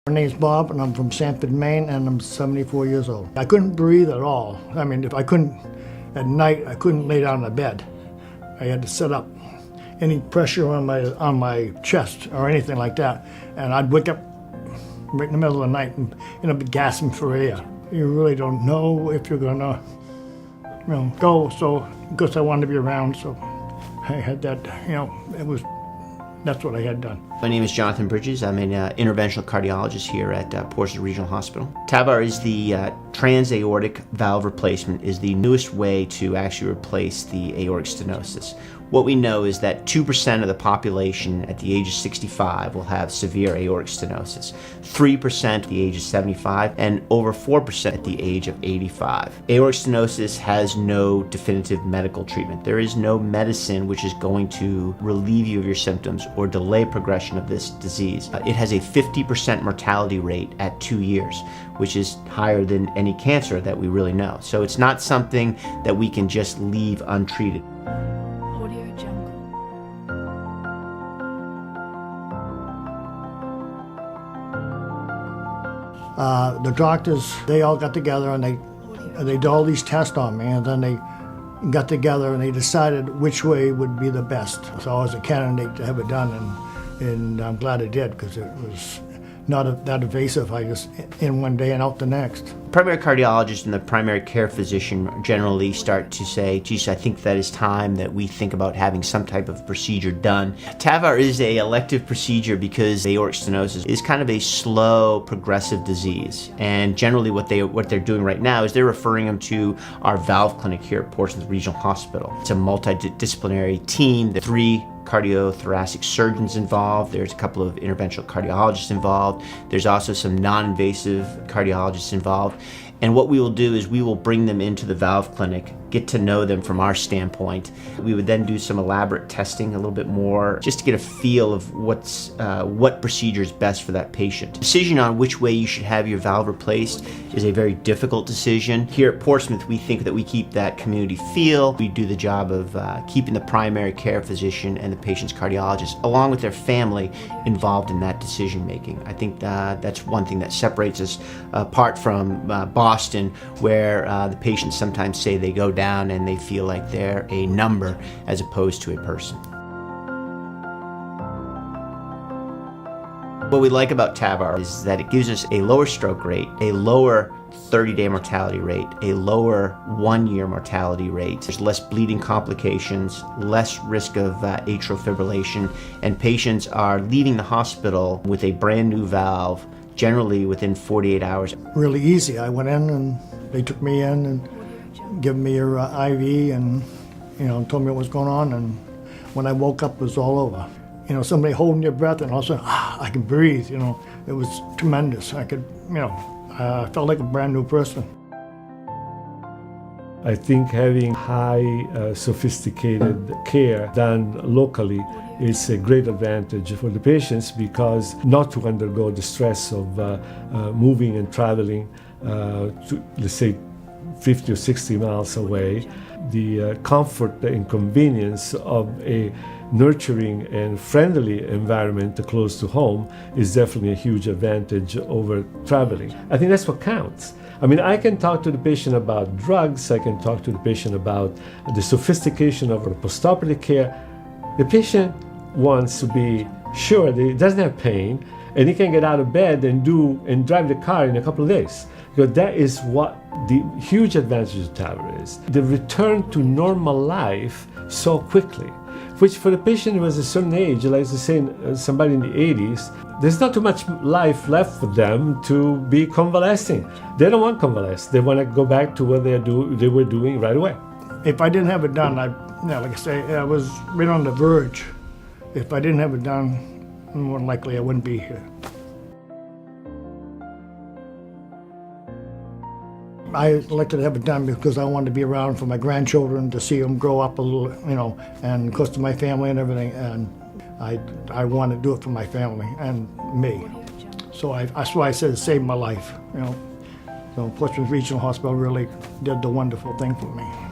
My name's Bob, and I'm from Sanford, Maine, and I'm 74 years old. I couldn't breathe at all. I mean, if I couldn't, at night, I couldn't lay down in the bed. I had to sit up. Any pressure on my chest or anything like that, and I'd wake up right in the middle of the night and end up gasping for air. You really don't know if you're gonna, go. So, because I wanted to be around, so I had that. That's what I had done. My name is Jonathan Bridges. I'm an interventional cardiologist here at Portsmouth Regional Hospital. TAVR is the transaortic valve replacement, is the newest way to actually replace the aortic stenosis. What we know is that 2% of the population at the age of 65 will have severe aortic stenosis, 3% at the age of 75, and over 4% at the age of 85. Aortic stenosis has no definitive medical treatment. There is no medicine which is going to relieve you of your symptoms or delay progression of this disease. It has a 50% mortality rate at 2 years, which is higher than any cancer that we really know. So it's not something that we can just leave untreated. The doctors, they all got together and they did all these tests on me, and then they got together and they decided which way would be the best. So I was a candidate to have it done, and I'm glad I did, because it was not that invasive. I just in one day and out the next. Primary cardiologist and the primary care physician generally start to say, geez, I think that is time that we think about having some type of procedure done. TAVR is an elective procedure because aortic stenosis is kind of a slow, progressive disease. And generally what they're doing right now is they're referring them to our valve clinic here at Portsmouth Regional Hospital. It's a multi-disciplinary team. There are 3 cardiothoracic surgeons involved. There's a couple of interventional cardiologists involved. There's also some non-invasive cardiologists involved. And what we will do is we will bring them into the valve clinic, get to know them from our standpoint. We would then do some elaborate testing, a little bit more, just to get a feel of what procedure is best for that patient. Decision on which way you should have your valve replaced is a very difficult decision. Here at Portsmouth, we think that we keep that community feel. We do the job of keeping the primary care physician and the patient's cardiologist, along with their family, involved in that decision making. I think that's one thing that separates us apart from Boston, where the patients sometimes say they go down and they feel like they're a number as opposed to a person. What we like about TAVR is that it gives us a lower stroke rate, a lower 30-day mortality rate, a lower 1-year mortality rate. There's less bleeding complications, less risk of atrial fibrillation, and patients are leaving the hospital with a brand new valve, generally within 48 hours. Really easy. I went in and they took me in and gave me your IV and told me what was going on, and when I woke up it was all over. Somebody holding your breath and all of a sudden, I can breathe. It was tremendous. I could, I felt like a brand new person. I think having high sophisticated care done locally is a great advantage for the patients, because not to undergo the stress of moving and traveling to, let's say, 50 or 60 miles away. The comfort and convenience of a nurturing and friendly environment close to home is definitely a huge advantage over traveling. I think that's what counts. I mean, I can talk to the patient about drugs, I can talk to the patient about the sophistication of our postoperative care. The patient wants to be sure that he doesn't have pain and he can get out of bed and drive the car in a couple of days. Because that is what the huge advantage of TAVR is. The return to normal life so quickly, which for the patient who has a certain age, like say somebody in the 80s, there's not too much life left for them to be convalescing. They don't want convalesce. They want to go back to what they were doing right away. If I didn't have it done, like I say, I was right on the verge. If I didn't have it done, more than likely I wouldn't be here. I elected to have it done because I wanted to be around for my grandchildren, to see them grow up a little, and close to my family and everything. And I want to do it for my family and me. So that's why I said it saved my life. So Portsmouth Regional Hospital really did the wonderful thing for me.